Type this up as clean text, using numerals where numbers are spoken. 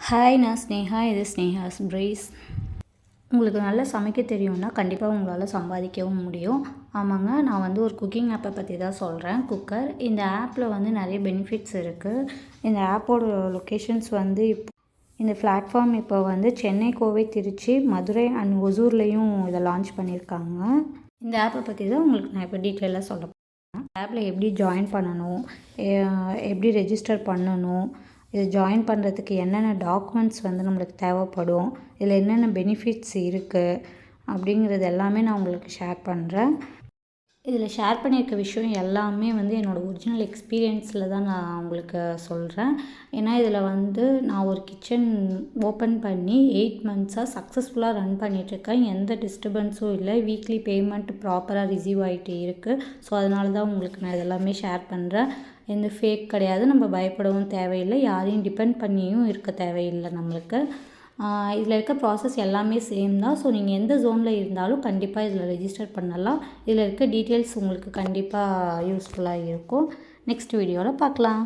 Hi, நான் ஸ்னேகா. இது Sneha's breeze. உங்களுக்கு நல்லா சமைக்க தெரியும்னா கண்டிப்பாக உங்களால் சம்பாதிக்கவும் முடியும். ஆமாங்க, நான் வந்து ஒரு குக்கிங் ஆப்பை பற்றி தான் சொல்கிறேன். குக்கர் இந்த ஆப்பில் வந்து நிறைய பெனிஃபிட்ஸ் இருக்குது. இந்த ஆப்போட லொக்கேஷன்ஸ் வந்து இந்த பிளாட்ஃபார்ம் இப்போ வந்து சென்னை, கோவை, திருச்சி, மதுரை அண்ட் ஒசூர்லேயும் இதை லான்ச் பண்ணியிருக்காங்க. இந்த ஆப்பை பற்றி தான் உங்களுக்கு நான் இப்போ டீட்டெயிலாக சொல்ல போகிறேன். ஆப்பில் எப்படி ஜாயின் பண்ணணும், எப்படி ரெஜிஸ்டர் பண்ணணும், இது ஜாயின் பண்ணுறதுக்கு என்னென்ன டாக்குமெண்ட்ஸ் வந்து நம்மளுக்கு தேவைப்படும், இதில் என்னென்ன பெனிஃபிட்ஸ் இருக்குது அப்படிங்கிறது எல்லாமே நான் உங்களுக்கு ஷேர் பண்ணுறேன். இதில் ஷேர் பண்ணியிருக்க விஷயம் எல்லாமே வந்து என்னோடய ஒரிஜினல் எக்ஸ்பீரியன்ஸில் தான் நான் உங்களுக்கு சொல்கிறேன். ஏன்னா இதில் வந்து நான் ஒரு கிச்சன் ஓப்பன் பண்ணி 8 மந்த்ஸாக சக்ஸஸ்ஃபுல்லாக ரன் பண்ணிகிட்ருக்கேன். எந்த டிஸ்டர்பன்ஸும் இல்லை. வீக்லி பேமெண்ட் ப்ராப்பராக ரிசீவ் ஆகிட்டு இருக்குது. ஸோ அதனால தான் உங்களுக்கு நான் இதெல்லாமே ஷேர் பண்ணுறேன். எந்த ஃபேக் கிடையாது. நம்ம பயப்படவும் தேவையில்லை. யாரையும் டிபெண்ட் பண்ணியும் இருக்க தேவையில்லை நம்மளுக்கு. இதில் இருக்க ப்ராசஸ் எல்லாமே சேம் தான். ஸோ நீங்கள் எந்த ஜோனில் இருந்தாலும் கண்டிப்பாக இதில் ரெஜிஸ்டர் பண்ணலாம். இதில் இருக்க டீட்டெயில்ஸ் உங்களுக்கு கண்டிப்பாக யூஸ்ஃபுல்லாக இருக்கும். நெக்ஸ்ட் வீடியோவில் பார்க்கலாம்.